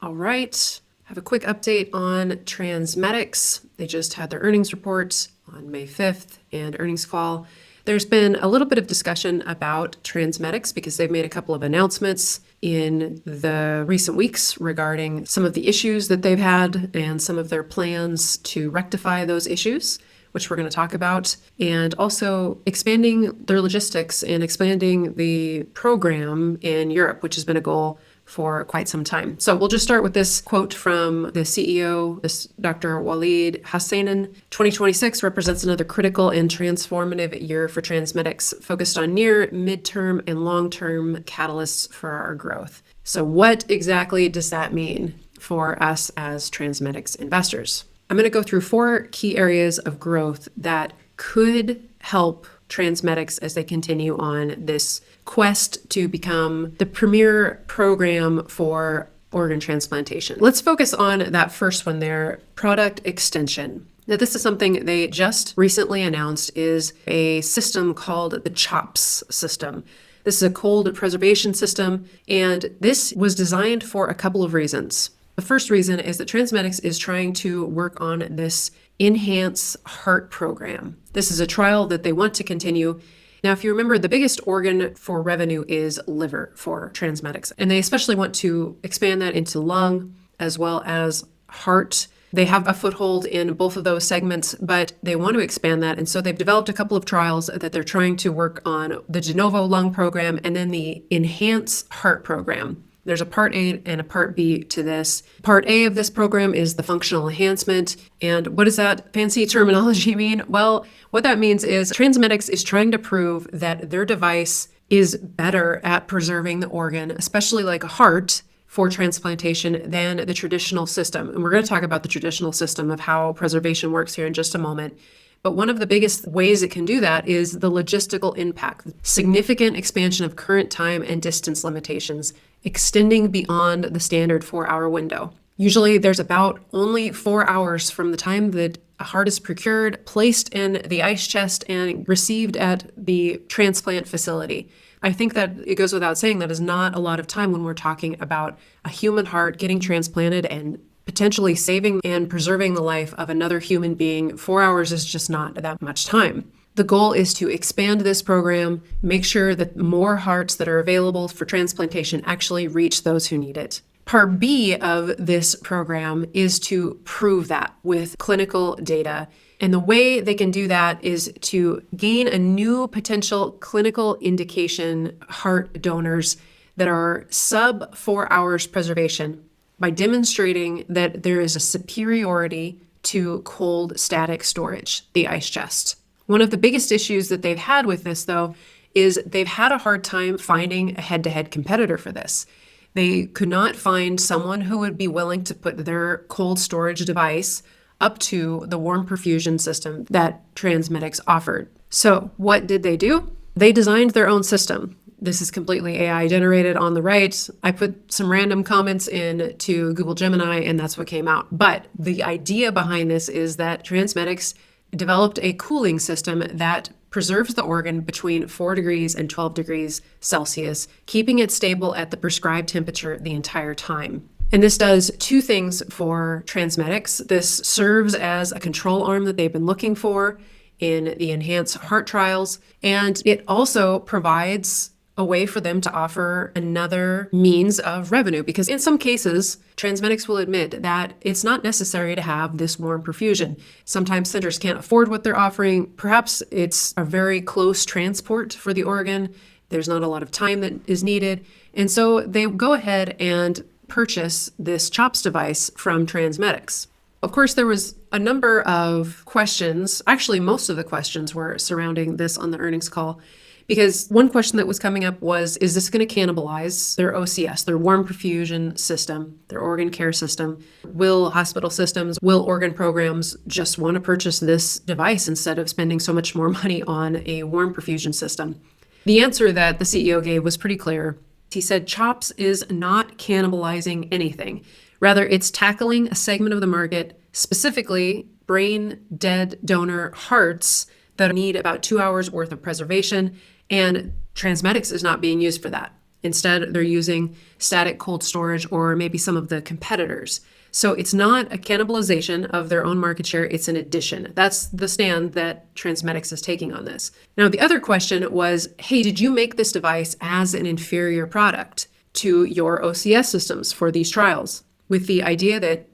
All right, have a quick update on TransMedics. They just had their earnings report on May 5th and earnings call. There's been a little bit of discussion about TransMedics because they've made a couple of announcements in the recent weeks regarding some of the issues that they've had and some of their plans to rectify those issues, which we're going to talk about, and also expanding their logistics and expanding the program in Europe, which has been a goal for quite some time. So we'll just start with this quote from the CEO, this Dr. Walid Hassanin. 2026 represents another critical and transformative year for TransMedics, focused on near, midterm, and long-term catalysts for our growth. So what exactly does that mean for us as TransMedics investors? I'm going to go through 4 key areas of growth that could help TransMedics as they continue on this quest to become the premier program for organ transplantation. Let's focus on that first one there, product extension. Now, this is something they just recently announced is a system called the CHOPS system. This is a cold preservation system, and this was designed for a couple of reasons. The first reason is that TransMedics is trying to work on this Enhance Heart program. This is a trial that they want to continue. Now, if you remember, the biggest organ for revenue is liver for TransMedics, and they especially want to expand that into lung as well as heart. They have a foothold in both of those segments, but they want to expand that. And so they've developed a couple of trials that they're trying to work on, the de novo lung program and then the Enhance Heart program. There's a Part A and a Part B to this. Part A of this program is the functional enhancement. And what does that fancy terminology mean? Well, what that means is TransMedics is trying to prove that their device is better at preserving the organ, especially like a heart, for transplantation than the traditional system. And we're going to talk about the traditional system of how preservation works here in just a moment. But one of the biggest ways it can do that is the logistical impact, significant expansion of current time and distance limitations, extending beyond the standard 4-hour window. Usually there's about only 4 hours from the time that a heart is procured, placed in the ice chest, and received at the transplant facility. I think that it goes without saying that is not a lot of time when we're talking about a human heart getting transplanted and potentially saving and preserving the life of another human being. 4 hours is just not that much time. The goal is to expand this program, make sure that more hearts that are available for transplantation actually reach those who need it. Part B of this program is to prove that with clinical data. And the way they can do that is to gain a new potential clinical indication heart donors that are sub 4 hours preservation by demonstrating that there is a superiority to cold static storage, the ice chest. One of the biggest issues that they've had with this, though, is they've had a hard time finding a head-to-head competitor for this. They could not find someone who would be willing to put their cold storage device up to the warm perfusion system that TransMedics offered. So what did they do? They designed their own system. This is completely AI generated on the right. I put some random comments in to Google Gemini, and that's what came out. But the idea behind this is that TransMedics developed a cooling system that preserves the organ between 4 degrees and 12 degrees Celsius, keeping it stable at the prescribed temperature the entire time. And this does 2 things for TransMedics. This serves as a control arm that they've been looking for in the Enhanced Heart trials, and it also provides a way for them to offer another means of revenue, because in some cases, TransMedics will admit that it's not necessary to have this warm perfusion. Sometimes centers can't afford what they're offering. Perhaps it's a very close transport for the organ. There's not a lot of time that is needed. And so they go ahead and purchase this CHOPS device from TransMedics. Of course, there was a number of questions. Actually, most of the questions were surrounding this on the earnings call. Because one question that was coming up was, is this going to cannibalize their OCS, their warm perfusion system, their organ care system? Will hospital systems, will organ programs just want to purchase this device instead of spending so much more money on a warm perfusion system? The answer that the CEO gave was pretty clear. He said, CHOPS is not cannibalizing anything. Rather, it's tackling a segment of the market, specifically brain dead donor hearts that need about 2 hours worth of preservation. And TransMedics is not being used for that. Instead, they're using static cold storage or maybe some of the competitors. So it's not a cannibalization of their own market share, it's an addition. That's the stand that TransMedics is taking on this. Now, the other question was, hey, did you make this device as an inferior product to your OCS systems for these trials? With the idea that,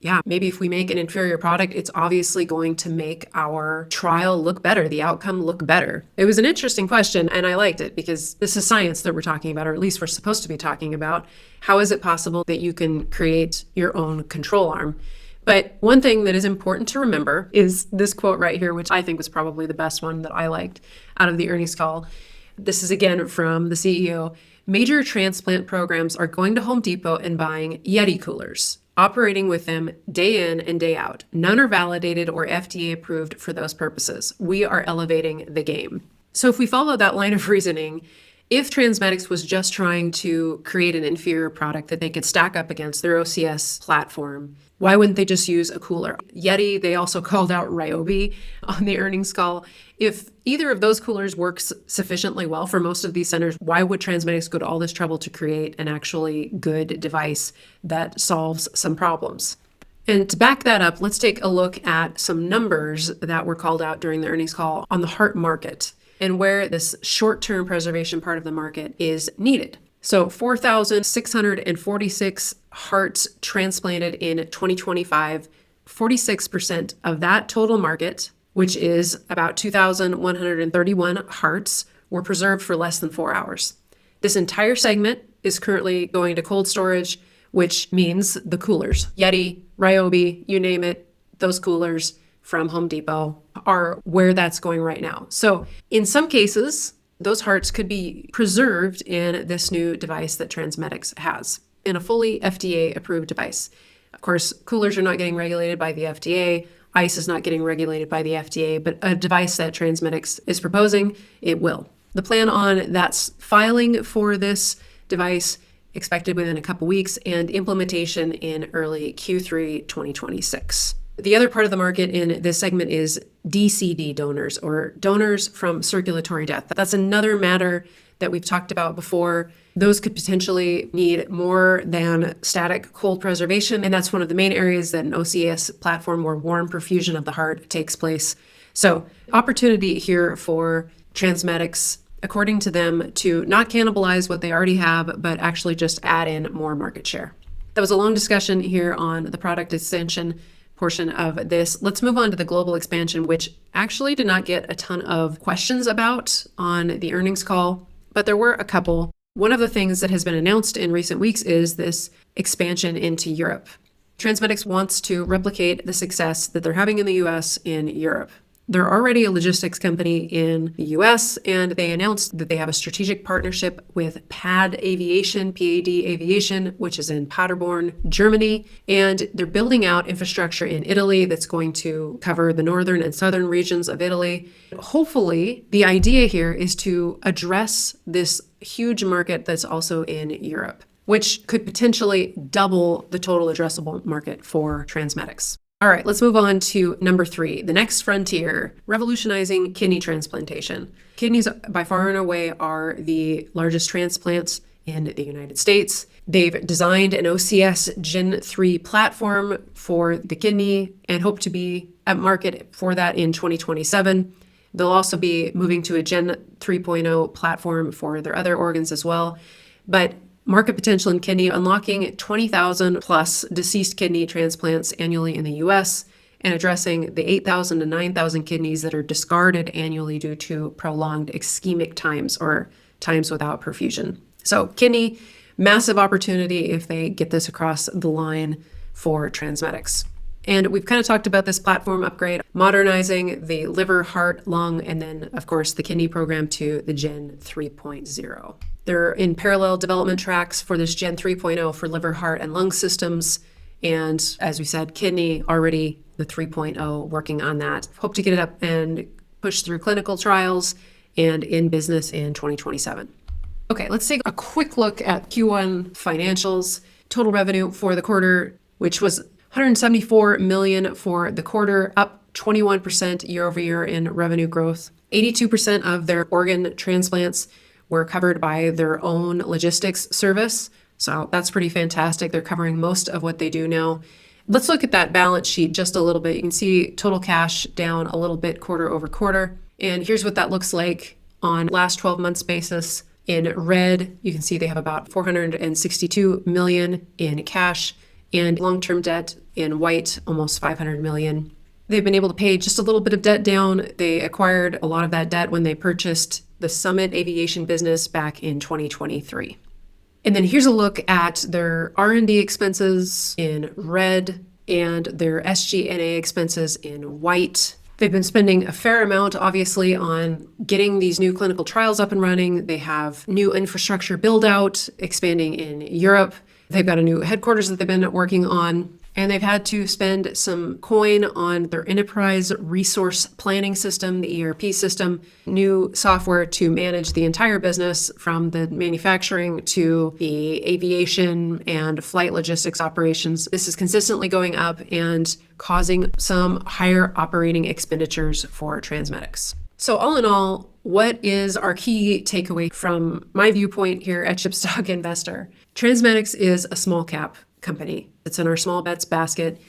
yeah, maybe if we make an inferior product, it's obviously going to make our trial look better, the outcome look better. It was an interesting question, and I liked it because this is science that we're talking about, or at least we're supposed to be talking about. How is it possible that you can create your own control arm? But one thing that is important to remember is this quote right here, which I think was probably the best one that I liked out of the earnings call. This is again from the CEO. Major transplant programs are going to Home Depot and buying YETI coolers, operating with them day in and day out. None are validated or FDA approved for those purposes. We are elevating the game. So if we follow that line of reasoning, if TransMedics was just trying to create an inferior product that they could stack up against their OCS platform, why wouldn't they just use a cooler? YETI, they also called out Ryobi on the earnings call. If either of those coolers works sufficiently well for most of these centers, why would TransMedics go to all this trouble to create an actually good device that solves some problems? And to back that up, let's take a look at some numbers that were called out during the earnings call on the heart market and where this short-term preservation part of the market is needed. So 4,646 hearts transplanted in 2025, 46% of that total market, which is about 2,131 hearts, were preserved for less than 4 hours. This entire segment is currently going to cold storage, which means the coolers. YETI, Ryobi, you name it, those coolers from Home Depot are where that's going right now. So in some cases, those hearts could be preserved in this new device that TransMedics has, in a fully FDA-approved device. Of course, coolers are not getting regulated by the FDA. Ice is not getting regulated by the FDA, but a device that TransMedics is proposing, it will. The plan on that's filing for this device expected within a couple weeks and implementation in early Q3 2026. The other part of the market in this segment is DCD donors, or donors from circulatory death. That's another matter that we've talked about before. Those could potentially need more than static cold preservation, and that's one of the main areas that an OCS platform where warm perfusion of the heart takes place. So opportunity here for TransMedics, according to them, to not cannibalize what they already have, but actually just add in more market share. That was a long discussion here on the product extension portion of this. Let's move on to the global expansion, which actually did not get a ton of questions about on the earnings call, but there were a couple. One of the things that has been announced in recent weeks is this expansion into Europe. TransMedics wants to replicate the success that they're having in the US in Europe. They're already a logistics company in the US, and they announced that they have a strategic partnership with PAD Aviation, PAD Aviation, which is in Paderborn, Germany. And they're building out infrastructure in Italy that's going to cover the northern and southern regions of Italy. Hopefully, the idea here is to address this huge market that's also in Europe, which could potentially double the total addressable market for TransMedics. All right, let's move on to number 3, the next frontier, revolutionizing kidney transplantation. Kidneys by far and away are the largest transplants in the United States. They've designed an OCS Gen 3 platform for the kidney and hope to be at market for that in 2027. They'll also be moving to a Gen 3.0 platform for their other organs as well. But market potential in kidney, unlocking 20,000 plus deceased kidney transplants annually in the US and addressing the 8,000 to 9,000 kidneys that are discarded annually due to prolonged ischemic times or times without perfusion. So kidney, massive opportunity if they get this across the line for TransMedics. And we've kind of talked about this platform upgrade, modernizing the liver, heart, lung, and then, of course, the kidney program to the Gen 3.0. They're in parallel development tracks for this Gen 3.0 for liver, heart, and lung systems. And as we said, kidney already the 3.0 working on that. Hope to get it up and push through clinical trials and in business in 2027. Okay, let's take a quick look at Q1 financials. Total revenue for the quarter, which was $174 million for the quarter, up 21% year over year in revenue growth. 82% of their organ transplants We're covered by their own logistics service. So that's pretty fantastic. They're covering most of what they do now. Let's look at that balance sheet just a little bit. You can see total cash down a little bit quarter over quarter. And here's what that looks like on last 12 months basis. In red, you can see they have about 462 million in cash, and long-term debt in white, almost 500 million. They've been able to pay just a little bit of debt down. They acquired a lot of that debt when they purchased the Summit Aviation business back in 2023. And then here's a look at their R&D expenses in red and their SG&A expenses in white. They've been spending a fair amount, obviously, on getting these new clinical trials up and running. They have new infrastructure build out, expanding in Europe. They've got a new headquarters that they've been working on, and they've had to spend some coin on their enterprise resource planning system, the ERP system, new software to manage the entire business from the manufacturing to the aviation and flight logistics operations. This is consistently going up and causing some higher operating expenditures for TransMedics. So all in all, what is our key takeaway from my viewpoint here at Shipstock Investor? TransMedics is a small cap company. It's in our small bets basket.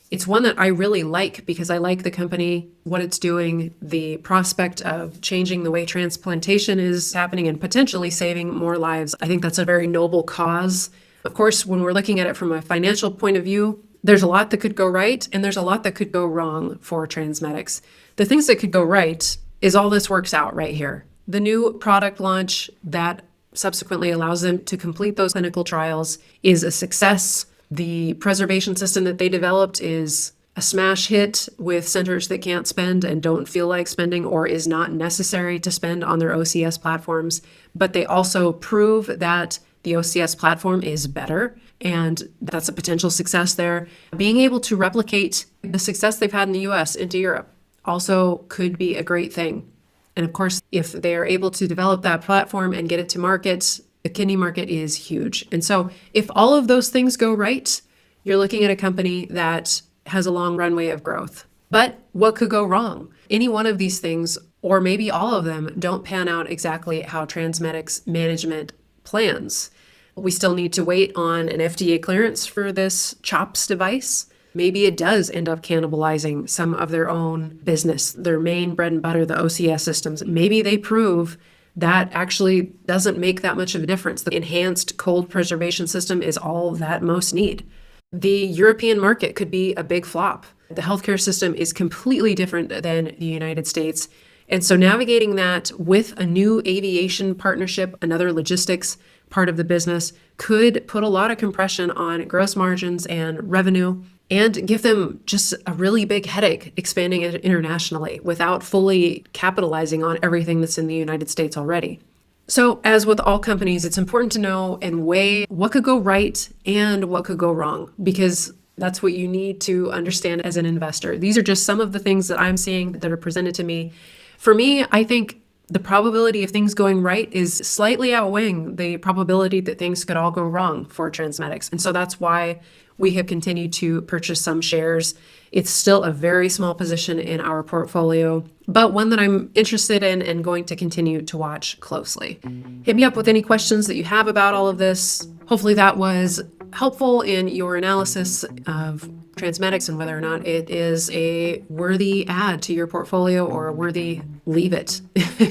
It's one that I really like because I like the company, what it's doing, the prospect of changing the way transplantation is happening and potentially saving more lives. I think that's a very noble cause. Of course, when we're looking at it from a financial point of view, there's a lot that could go right and there's a lot that could go wrong for TransMedics. The things that could go right is all this works out right here. The new product launch that subsequently allows them to complete those clinical trials is a success. The preservation system that they developed is a smash hit with centers that can't spend and don't feel like spending or is not necessary to spend on their OCS platforms. But they also prove that the OCS platform is better, and that's a potential success there. Being able to replicate the success they've had in the US into Europe also could be a great thing. And of course, if they are able to develop that platform and get it to market, the kidney market is huge. And so if all of those things go right, you're looking at a company that has a long runway of growth. But what could go wrong? Any one of these things, or maybe all of them, don't pan out exactly how TransMedics management plans. We still need to wait on an FDA clearance for this CHOPS device. Maybe it does end up cannibalizing some of their own business, their main bread and butter, the OCS systems. Maybe they prove that actually doesn't make that much of a difference. The enhanced cold preservation system is all that most need. The European market could be a big flop. The healthcare system is completely different than the United States. And so navigating that with a new aviation partnership, another logistics part of the business, could put a lot of compression on gross margins and revenue and give them just a really big headache expanding it internationally without fully capitalizing on everything that's in the United States already. So as with all companies, it's important to know and weigh what could go right and what could go wrong, because that's what you need to understand as an investor. These are just some of the things that I'm seeing that are presented to me. For me, I think the probability of things going right is slightly outweighing the probability that things could all go wrong for TransMedics. And so that's why we have continued to purchase some shares. It's still a very small position in our portfolio, but one that I'm interested in and going to continue to watch closely. Hit me up with any questions that you have about all of this. Hopefully that was helpful in your analysis of TransMedics and whether or not it is a worthy add to your portfolio or a worthy leave it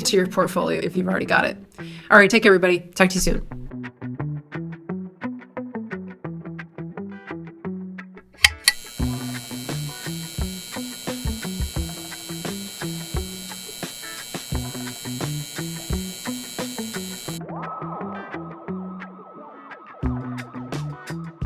to your portfolio if you've already got it. All right, take care, everybody. Talk to you soon.